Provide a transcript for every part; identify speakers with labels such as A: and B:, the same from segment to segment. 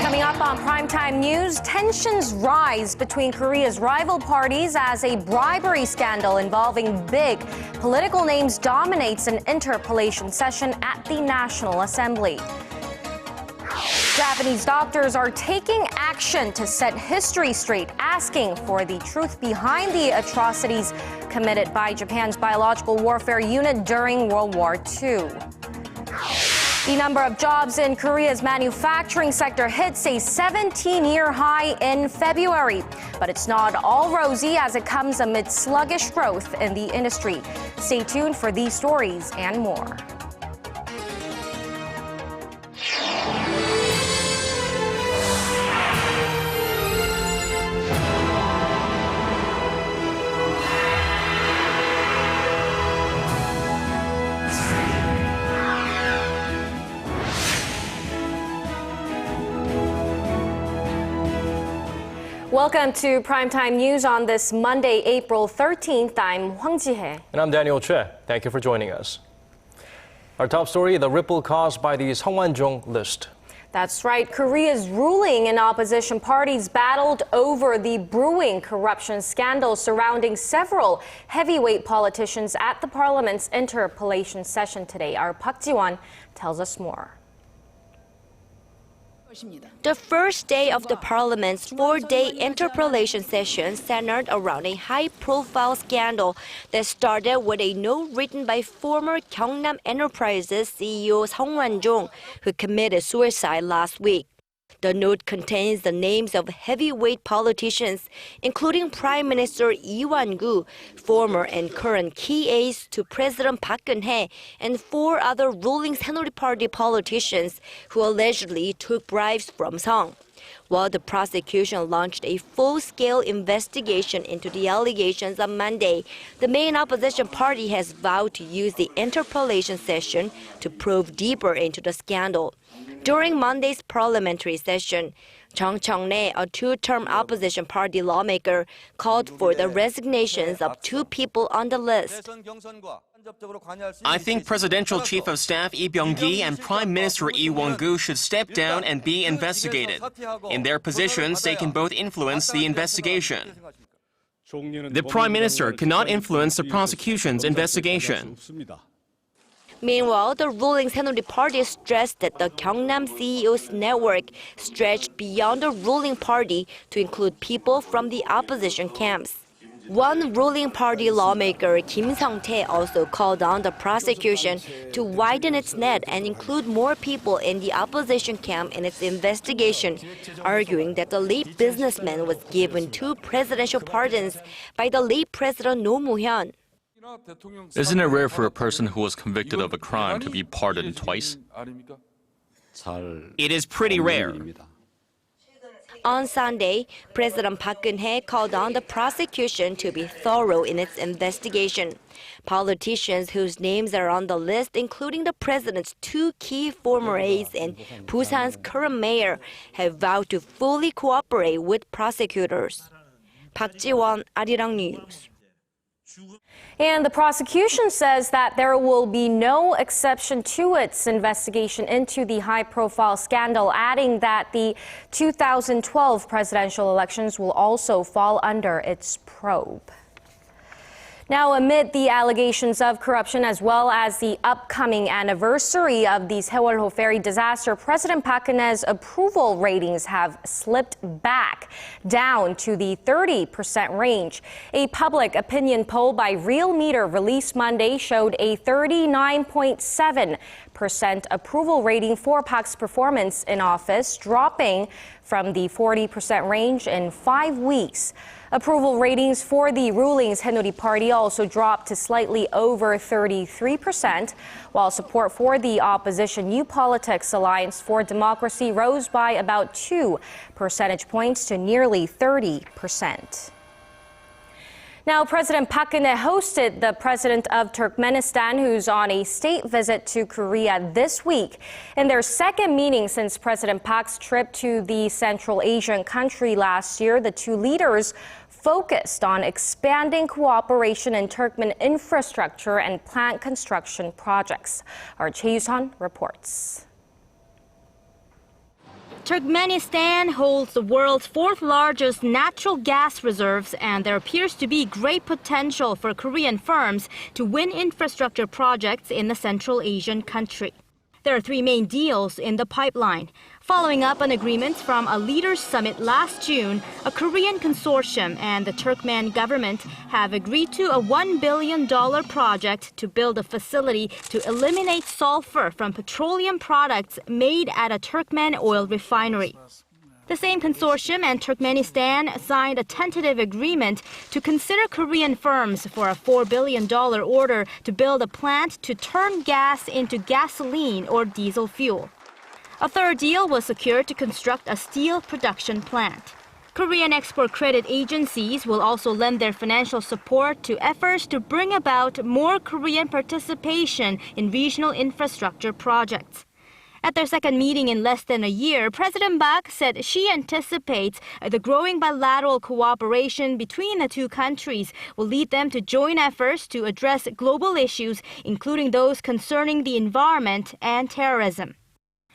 A: Coming up on Primetime News, tensions rise between Korea's rival parties as a bribery scandal involving big political names dominates an interpellation session at the National Assembly. Japanese doctors are taking action to set history straight, asking for the truth behind the atrocities committed by Japan's biological warfare unit during World War II. The number of jobs in Korea's manufacturing sector hits a 17-year high in February. But it's not all rosy as it comes amid sluggish growth in the industry. Stay tuned for these stories and more. Welcome to Primetime News on this Monday, April 13th. I'm Hwang Ji-hye.
B: And I'm Daniel Choy. Thank you for joining us. Our top story, the ripple caused by the Sung Woan-jong list.
A: That's right. Korea's ruling and opposition parties battled over the brewing corruption scandal surrounding several heavyweight politicians at the parliament's interpellation session today. Our Park Ji-won tells us more.
C: The first day of the parliament's four-day interpellation session centered around a high-profile scandal that started with a note written by former Condemns Enterprises CEO Sung Woan-jong, who committed suicide last week. The note contains the names of heavyweight politicians, including Prime Minister Lee Won-gu, former and current key aides to President Park Geun-hye, and four other ruling Saenuri Party politicians who allegedly took bribes from Sung. While the prosecution launched a full-scale investigation into the allegations on Monday, the main opposition party has vowed to use the interpellation session to probe deeper into the scandal. During Monday's parliamentary session, Chung Chong-nae, a two-term opposition party lawmaker, called for the resignations of two people on the list.
D: I think Presidential Chief of Staff Lee Byung-gi and Prime Minister Lee Won-gu should step down and be investigated. In their positions, they can both influence the investigation. The Prime Minister cannot influence the prosecution's investigation.
C: Meanwhile, the ruling Saenuri Party stressed that the Gyeongnam CEO's network stretched beyond the ruling party to include people from the opposition camps. One ruling party lawmaker, Kim Sung-tae, also called on the prosecution to widen its net and include more people in the opposition camp in its investigation, arguing that the late businessman was given two presidential pardons by the late President Roh Moo-hyun.
E: Isn't it rare for a person who was convicted of a crime to be pardoned twice?
D: It is pretty rare.
C: On Sunday, President Park Geun-hye called on the prosecution to be thorough in its investigation. Politicians whose names are on the list, including the president's two key former aides and Busan's current mayor, have vowed to fully cooperate with prosecutors. Park Ji-won, Arirang News.
A: And the prosecution says that there will be no exception to its investigation into the high-profile scandal, adding that the 2012 presidential elections will also fall under its probe. Now, amid the allegations of corruption as well as the upcoming anniversary of the Sewol-ho ferry disaster, President Park Geun-hye's approval ratings have slipped back down to the 30% range. A public opinion poll by Real Meter released Monday showed a 39.7% approval rating for Park's performance in office, dropping from the 40% range in 5 weeks. Approval ratings for the ruling Saenuri Party also dropped to slightly over 33%, while support for the opposition New Politics Alliance for Democracy rose by about 2 percentage points to nearly 30%. Now, President Park Geun-hye hosted the president of Turkmenistan, who's on a state visit to Korea this week. In their second meeting since President Park's trip to the Central Asian country last year, the two leaders focused on expanding cooperation in Turkmen infrastructure and plant construction projects. Our Choi Yoo-sun reports.
F: Turkmenistan holds the world's fourth largest natural gas reserves, and there appears to be great potential for Korean firms to win infrastructure projects in the Central Asian country. There are three main deals in the pipeline. Following up on agreements from a leaders' summit last June, a Korean consortium and the Turkmen government have agreed to a $1 billion project to build a facility to eliminate sulfur from petroleum products made at a Turkmen oil refinery. The same consortium and Turkmenistan signed a tentative agreement to consider Korean firms for a $4 billion order to build a plant to turn gas into gasoline or diesel fuel. A third deal was secured to construct a steel production plant. Korean export credit agencies will also lend their financial support to efforts to bring about more Korean participation in regional infrastructure projects. At their second meeting in less than a year, President Park said she anticipates the growing bilateral cooperation between the two countries will lead them to joint efforts to address global issues, including those concerning the environment and terrorism.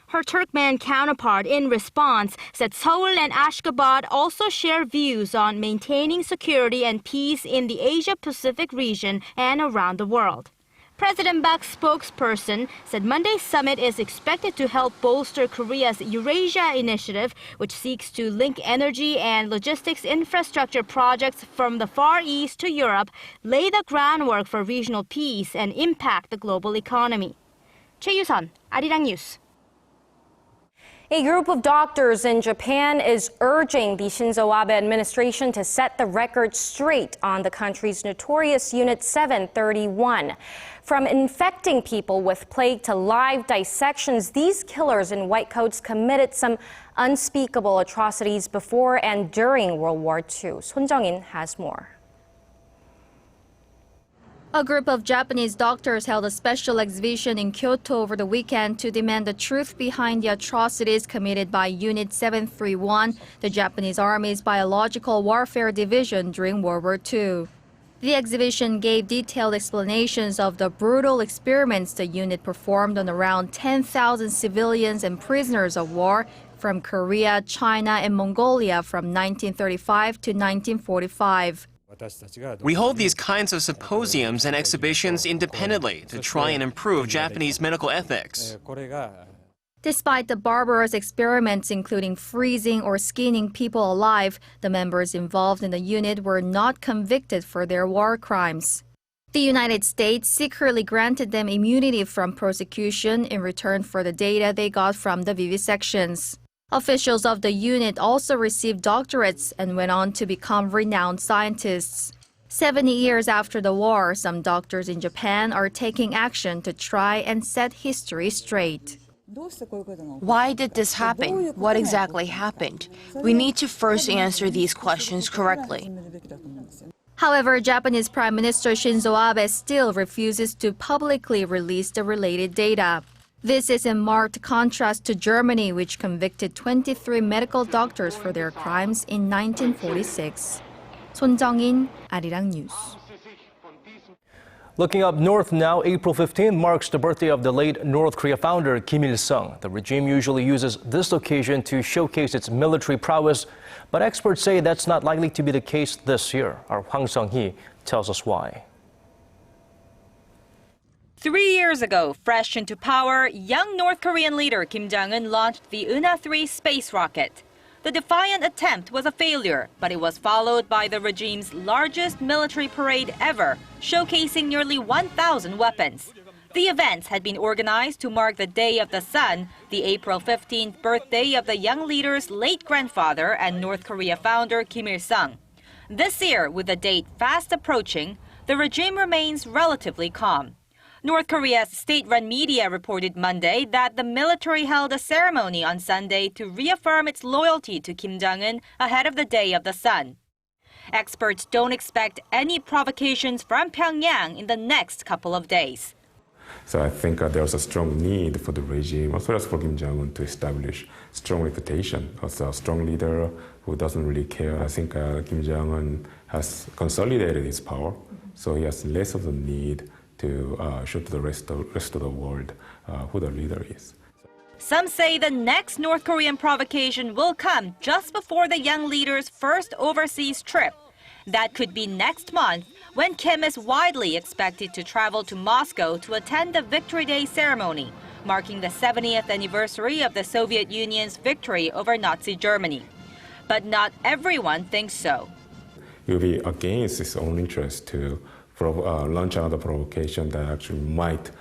F: Her Turkmen counterpart, in response, said Seoul and Ashgabat also share views on maintaining security and peace in the Asia-Pacific region and around the world. President Park's spokesperson said Monday's summit is expected to help bolster Korea's Eurasia initiative, which seeks to link energy and logistics infrastructure projects from the Far East to Europe, lay the groundwork for regional peace, and impact the global economy. Choi Yu-sun, Arirang News.
A: A group of doctors in Japan is urging the Shinzo Abe administration to set the record straight on the country's notorious Unit 731. From infecting people with plague to live dissections, these killers in white coats committed some unspeakable atrocities before and during World War II. Son Jung-in has more.
F: A group of Japanese doctors held a special exhibition in Kyoto over the weekend to demand the truth behind the atrocities committed by Unit 731, the Japanese Army's biological warfare division during World War II. The exhibition gave detailed explanations of the brutal experiments the unit performed on around 10,000 civilians and prisoners of war from Korea, China, and Mongolia from 1935 to 1945.
D: We hold these kinds of symposiums and exhibitions independently to try and improve Japanese medical ethics.
F: Despite the barbarous experiments, including freezing or skinning people alive, the members involved in the unit were not convicted for their war crimes. The United States secretly granted them immunity from prosecution in return for the data they got from the vivisections. Officials of the unit also received doctorates and went on to become renowned scientists. 70 years after the war, some doctors in Japan are taking action to try and set history straight.
G: Why did this happen? What exactly happened? We need to first answer these questions correctly.
F: However, Japanese Prime Minister Shinzo Abe still refuses to publicly release the related data. This is in marked contrast to Germany, which convicted 23 medical doctors for their crimes in 1946. Son Jung-in, Arirang News.
B: Looking up north now, April 15 marks the birthday of the late North Korea founder Kim Il-sung. The regime usually uses this occasion to showcase its military prowess, but experts say that's not likely to be the case this year. Our Hwang Ji-hye tells us why.
H: 3 years ago, fresh into power, young North Korean leader Kim Jong-un launched the Una-3 space rocket. The defiant attempt was a failure, but it was followed by the regime's largest military parade ever, showcasing nearly 1,000 weapons. The events had been organized to mark the Day of the Sun, the April 15th birthday of the young leader's late grandfather and North Korea founder Kim Il-sung. This year, with the date fast approaching, the regime remains relatively calm. North Korea's state-run media reported Monday that the military held a ceremony on Sunday to reaffirm its loyalty to Kim Jong-un ahead of the Day of the Sun. Experts don't expect any provocations from Pyongyang in the next couple of days.
I: So I think there's a strong need for the regime, as well as for Kim Jong-un, to establish strong reputation as a strong leader who doesn't really care. I think Kim Jong-un has consolidated his power, so he has less of a need to show to the rest of the world who the leader is.
H: Some say the next North Korean provocation will come just before the young leader's first overseas trip. That could be next month, when Kim is widely expected to travel to Moscow to attend the Victory Day ceremony, marking the 70th anniversary of the Soviet Union's victory over Nazi Germany. But not everyone thinks so.
I: It will be against its own interest to launch another provocation that actually might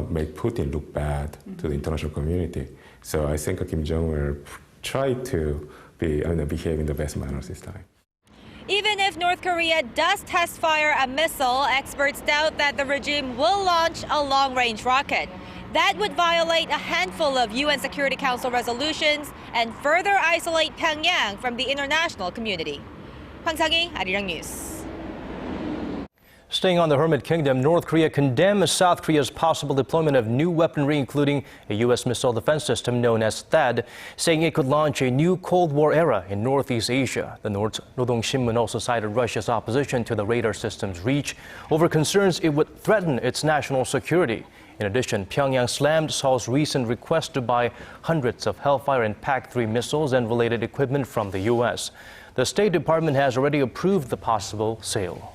I: make Putin look bad to the international community. So I think Kim Jong will try to behave in the best manners this time.
H: Even if North Korea does test fire a missile, experts doubt that the regime will launch a long-range rocket. That would violate a handful of UN Security Council resolutions and further isolate Pyongyang from the international community. Hwang Ji-hye, Arirang News.
B: Staying on the Hermit Kingdom, North Korea condemns South Korea's possible deployment of new weaponry, including a U.S. missile defense system known as THAAD, saying it could launch a new Cold War era in Northeast Asia. The North Rodong Sinmun also cited Russia's opposition to the radar system's reach over concerns it would threaten its national security. In addition, Pyongyang slammed Seoul's recent request to buy hundreds of Hellfire and PAC-3 missiles and related equipment from the U.S. The State Department has already approved the possible sale.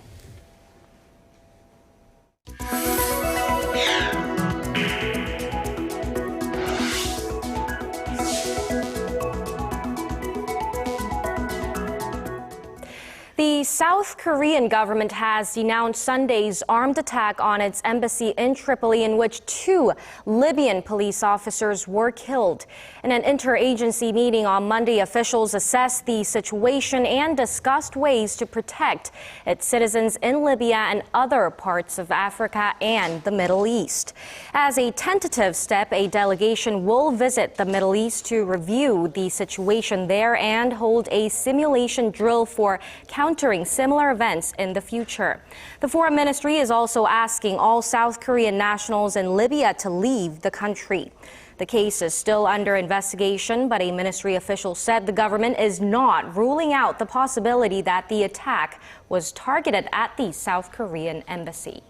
A: The South Korean government has denounced Sunday's armed attack on its embassy in Tripoli, in which 2 Libyan police officers were killed. In an interagency meeting on Monday, officials assessed the situation and discussed ways to protect its citizens in Libya and other parts of Africa and the Middle East. As a tentative step, a delegation will visit the Middle East to review the situation there and hold a simulation drill for countering similar events in the future. The Foreign Ministry is also asking all South Korean nationals in Libya to leave the country. The case is still under investigation, but a ministry official said the government is not ruling out the possibility that the attack was targeted at the South Korean embassy.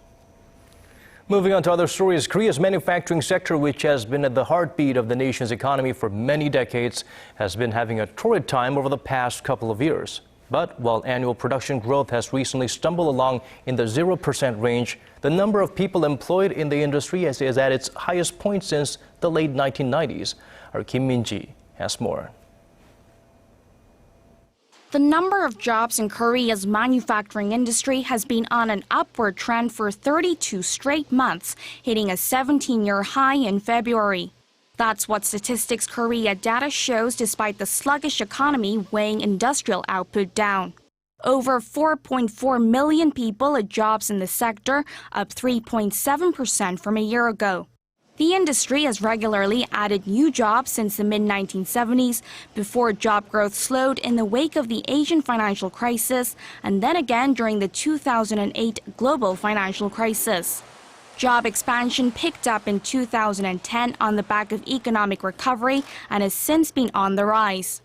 B: Moving on to other stories, Korea's manufacturing sector, which has been at the heartbeat of the nation's economy for many decades, has been having a torrid time over the past couple of years. But while annual production growth has recently stumbled along in the 0% range, the number of people employed in the industry is at its highest point since the late 1990s. Our Kim Min-ji has more.
J: The number of jobs in Korea's manufacturing industry has been on an upward trend for 32 straight months, hitting a 17-year high in February. That's what Statistics Korea data shows despite the sluggish economy weighing industrial output down. Over 4.4 million people had jobs in the sector, up 3.7% from a year ago. The industry has regularly added new jobs since the mid-1970s, before job growth slowed in the wake of the Asian financial crisis, and then again during the 2008 global financial crisis. Job expansion picked up in 2010 on the back of economic recovery and has since been on the rise.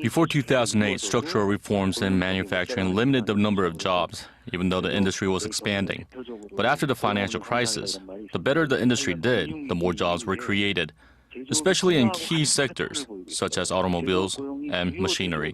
E: Before 2008, structural reforms in manufacturing limited the number of jobs, even though the industry was expanding. But after the financial crisis, the better the industry did, the more jobs were created, especially in key sectors such as automobiles and machinery.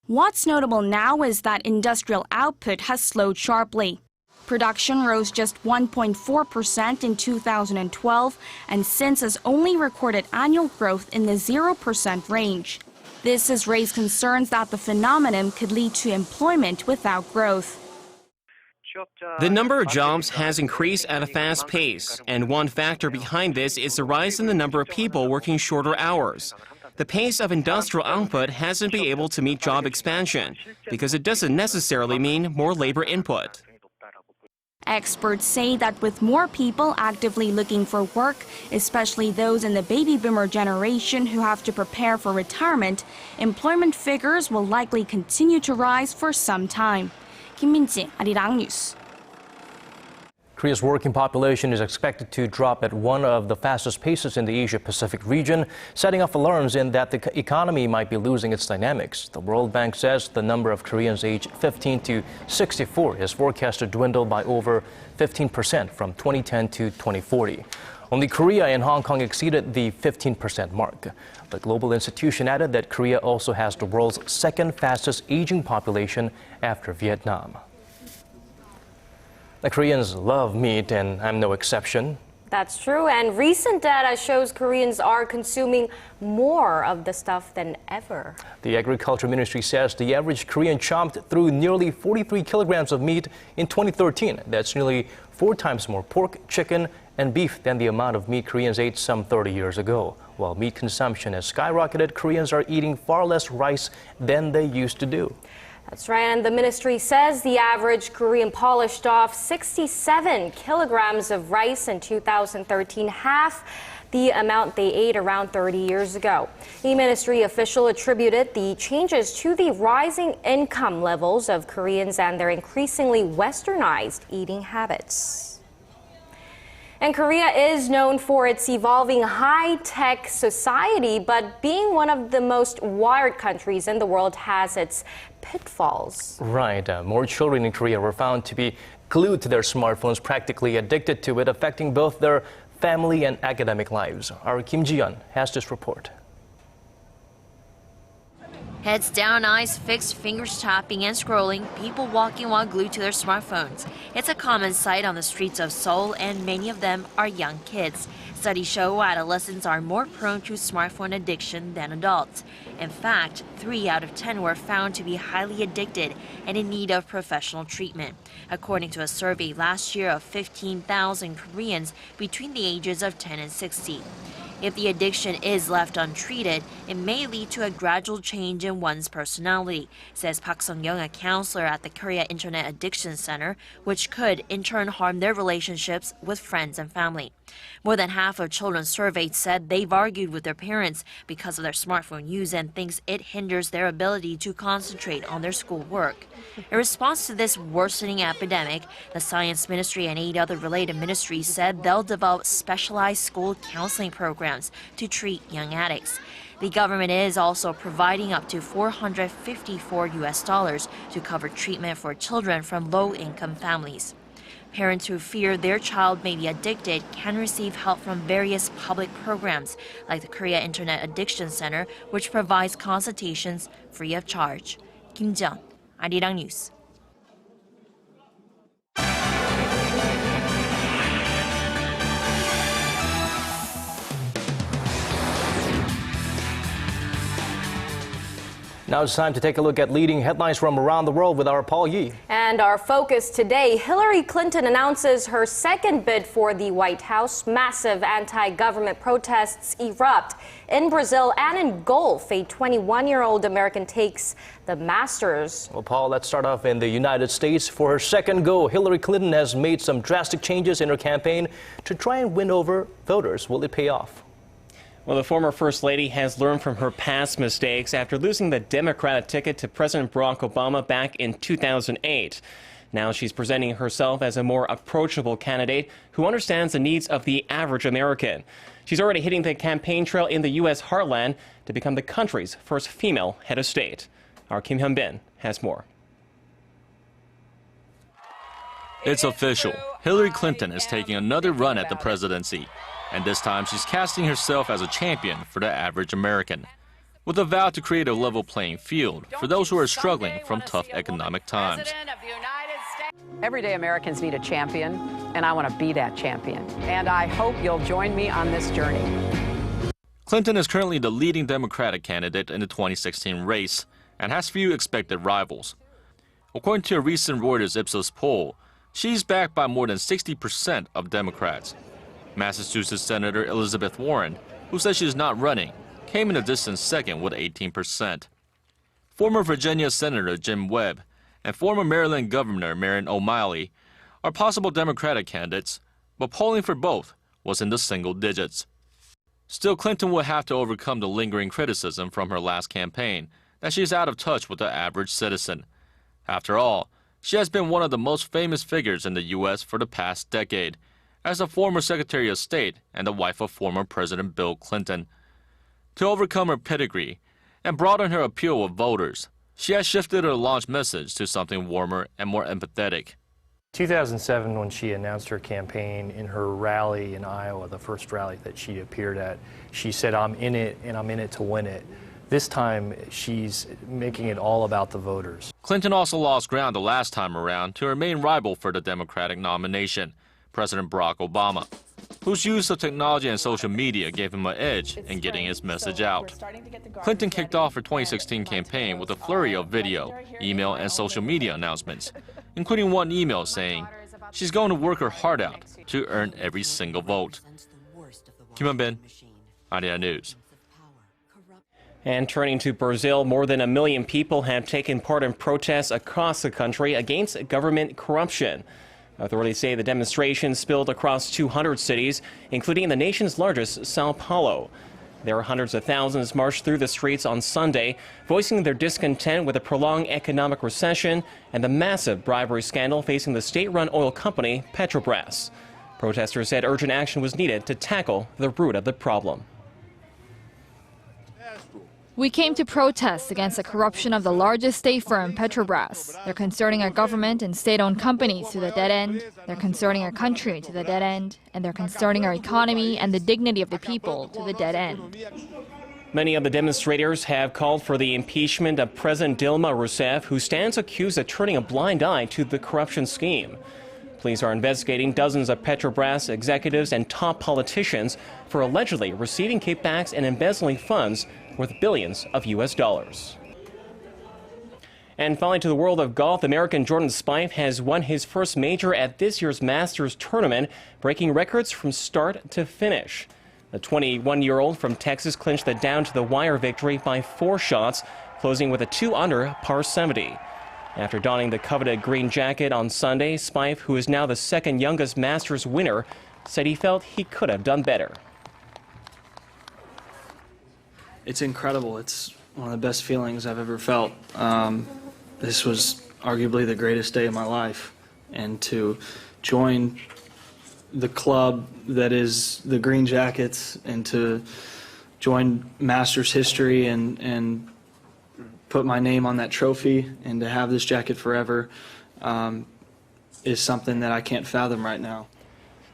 J: What's notable now is that industrial output has slowed sharply. Production rose just 1.4% in 2012 and since has only recorded annual growth in the 0% range. This has raised concerns that the phenomenon could lead to employment without growth.
D: The number of jobs has increased at a fast pace, and one factor behind this is the rise in the number of people working shorter hours. The pace of industrial output hasn't been able to meet job expansion because it doesn't necessarily mean more labor input.
J: Experts say that with more people actively looking for work, especially those in the baby boomer generation who have to prepare for retirement, employment figures will likely continue to rise for some time. Kim Min-ji, Arirang News.
B: Korea's working population is expected to drop at one of the fastest paces in the Asia-Pacific region, setting off alarms in that the economy might be losing its dynamics. The World Bank says the number of Koreans aged 15 to 64 is forecast to dwindle by over 15% from 2010 to 2040. Only Korea and Hong Kong exceeded the 15% mark. The global institution added that Korea also has the world's second fastest aging population after Vietnam. The Koreans love meat, and I'm no exception.
A: That's true, and recent data shows Koreans are consuming more of the stuff than ever.
B: The Agriculture Ministry says the average Korean chomped through nearly 43 kilograms of meat in 2013. That's nearly 4 times more pork, chicken, and beef than the amount of meat Koreans ate some 30 years ago. While meat consumption has skyrocketed, Koreans are eating far less rice than they used to do.
A: That's right, and the ministry says the average Korean polished off 67 kilograms of rice in 2013, half the amount they ate around 30 years ago. The ministry official attributed the changes to the rising income levels of Koreans and their increasingly westernized eating habits. And Korea is known for its evolving high-tech society, but being one of the most wired countries in the world has its pitfalls.
B: Right. More children in Korea were found to be glued to their smartphones, practically addicted to it, affecting both their family and academic lives. Our Kim Ji-hye has this report.
K: Heads down, eyes fixed, fingers tapping and scrolling, people walking while glued to their smartphones. It's a common sight on the streets of Seoul, and many of them are young kids. Studies show adolescents are more prone to smartphone addiction than adults. In fact, 3 out of 10 were found to be highly addicted and in need of professional treatment, according to a survey last year of 15,000 Koreans between the ages of 10 and 60. If the addiction is left untreated, it may lead to a gradual change in one's personality, says Park Sung-young, a counselor at the Korea Internet Addiction Center, which could in turn harm their relationships with friends and family. More than half of children surveyed said they've argued with their parents because of their smartphone use and thinks it hinders their ability to concentrate on their schoolwork. In response to this worsening epidemic, the Science Ministry and 8 other related ministries said they'll develop specialized school counseling programs to treat young addicts. The government is also providing up to $454 to cover treatment for children from low-income families. Parents who fear their child may be addicted can receive help from various public programs, like the Korea Internet Addiction Center, which provides consultations free of charge. Kim Ji-hye, Arirang News.
B: Now it's time to take a look at leading headlines from around the world with our Paul Yi.
A: And our focus today, Hillary Clinton announces her second bid for the White House. Massive anti-government protests erupt in Brazil and in Gulf. A 21-year-old American takes the Masters.
B: Well, Paul, let's start off in the United States. For her second go, Hillary Clinton has made some drastic changes in her campaign to try and win over voters. Will it pay off?
D: Well, the former First Lady has learned from her past mistakes after losing the Democratic ticket to President Barack Obama back in 2008. Now she's presenting herself as a more approachable candidate who understands the needs of the average American. She's already hitting the campaign trail in the U.S. heartland to become the country's first female head of state. Our Kim Hyun-bin has more.
E: It's official. Hillary Clinton is taking another run at the presidency. And this time, she's casting herself as a champion for the average American, with a vow to create a level playing field for those who are struggling from tough economic times.
L: Everyday Americans need a champion, and I want to be that champion. And I hope you'll join me on this journey.
E: Clinton is currently the leading Democratic candidate in the 2016 race and has few expected rivals. According to a recent Reuters Ipsos poll, she's backed by more than 60% of Democrats. Massachusetts Senator Elizabeth Warren, who says she's not running, came in a distant second with 18%. Former Virginia Senator Jim Webb and former Maryland Governor Marion O'Malley are possible Democratic candidates, but polling for both was in the single digits. Still, Clinton will have to overcome the lingering criticism from her last campaign that she's out of touch with the average citizen. After all, she has been one of the most famous figures in the U.S. for the past decade, as a former Secretary of State and the wife of former President Bill Clinton. To overcome her pedigree and broaden her appeal with voters, she has shifted her launch message to something warmer and more empathetic.
B: 2007, when she announced her campaign in her rally in Iowa, the first rally that she appeared at, she said, "I'm in it and I'm in it to win it." This time, she's making it all about the voters.
E: Clinton also lost ground the last time around to her main rival for the Democratic nomination, President Barack Obama, whose use of technology and social media gave him an edge in getting his message out. Clinton kicked off her 2016 campaign with a flurry of video, email, and social media announcements, including one email saying she's going to work her heart out to earn every single vote. Kim Hyun-bin, Arirang News.
M: And turning to Brazil, more than 1 million people have taken part in protests across the country against government corruption. Authorities say the demonstrations spilled across 200 cities, including the nation's largest, Sao Paulo. There were hundreds of thousands marched through the streets on Sunday, voicing their discontent with a prolonged economic recession and the massive bribery scandal facing the state-run oil company Petrobras. Protesters said urgent action was needed to tackle the root of the problem.
N: We came to protest against the corruption of the largest state firm, Petrobras. They're concerning our government and state-owned companies to the dead end. They're concerning our country to the dead end. And they're concerning our economy and the dignity of the people to the dead end.
M: Many of the demonstrators have called for the impeachment of President Dilma Rousseff, who stands accused of turning a blind eye to the corruption scheme. Police are investigating dozens of Petrobras executives and top politicians for allegedly receiving kickbacks and embezzling funds worth billions of U.S. dollars. And finally, to the world of golf, American Jordan Spieth has won his first major at this year's Masters tournament, breaking records from start to finish. The 21-year-old from Texas clinched the down-to-the-wire victory by 4 shots, closing with a 2-under par 70. After donning the coveted green jacket on Sunday, Spieth, who is now the second youngest Masters winner, said he felt he could have done better.
O: It's incredible. It's one of the best feelings I've ever felt. This was arguably the greatest day of my life. And to join the club that is the Green Jackets and to join Masters history and put my name on that trophy and to have this jacket forever is something that I can't fathom right now.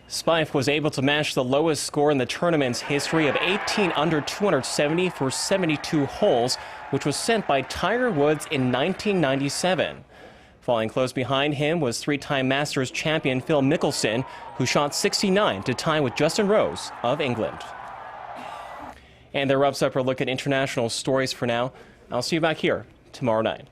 M: Spieth was able to match the lowest score in the tournament's history of 18 under 270 for 72 holes, which was set by Tiger Woods in 1997. Falling close behind him was 3-time Masters champion Phil Mickelson, who shot 69 to tie with Justin Rose of England. And that wraps up our look at international stories for now. I'll see you back here tomorrow night.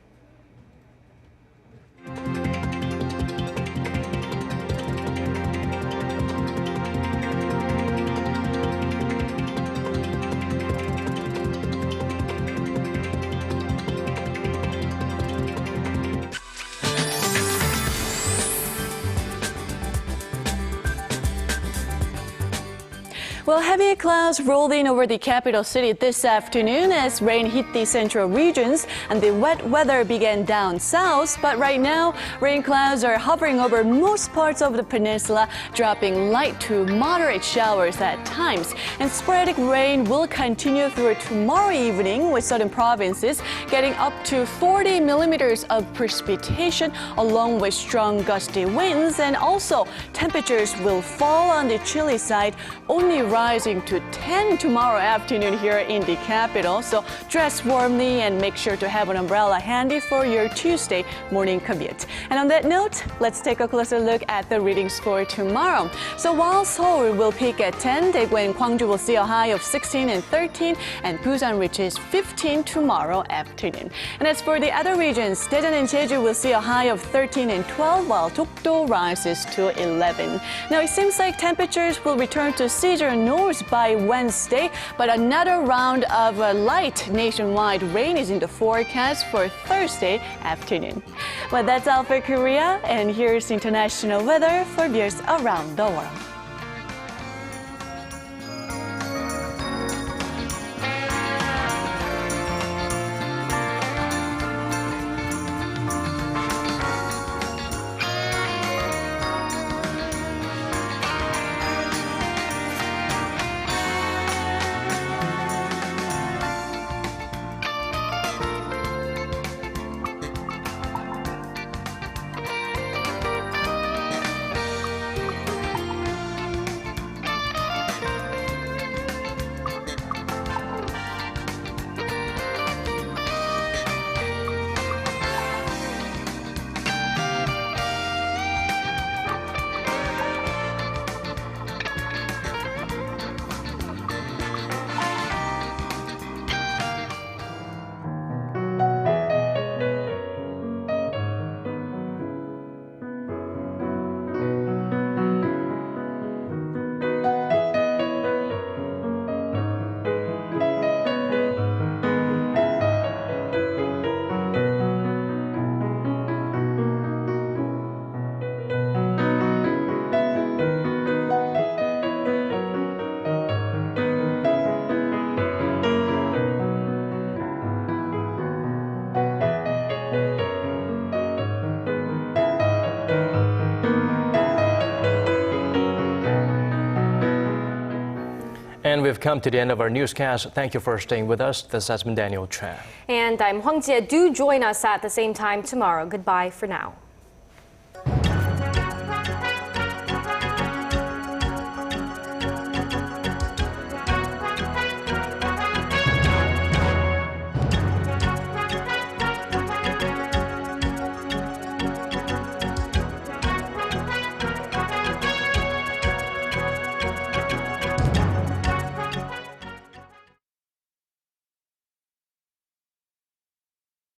P: Well, heavy clouds rolled in over the capital city this afternoon as rain hit the central regions and the wet weather began down south. But right now, rain clouds are hovering over most parts of the peninsula, dropping light to moderate showers at times. And sporadic rain will continue through tomorrow evening, with southern provinces getting up to 40 millimeters of precipitation, along with strong gusty winds. And also, temperatures will fall on the chilly side, only rising to 10 tomorrow afternoon here in the capital. So dress warmly and make sure to have an umbrella handy for your Tuesday morning commute. And on that note, let's take a closer look at the readings for tomorrow. So while Seoul will peak at 10, Daegu and Gwangju will see a high of 16 and 13, and Busan reaches 15 tomorrow afternoon. And as for the other regions, Daejeon and Jeju will see a high of 13 and 12, while Dokdo rises to 11. Now it seems like temperatures will return to seasonal north by Wednesday, but another round of light nationwide rain is in the forecast for Thursday afternoon. Well, that's all for Korea, and here's international weather for viewers around the world.
B: And we've come to the end of our newscast. Thank you for staying with us. This has been Daniel Choy.
A: And I'm Hwang Ji-hye. Do join us at the same time tomorrow. Goodbye for now.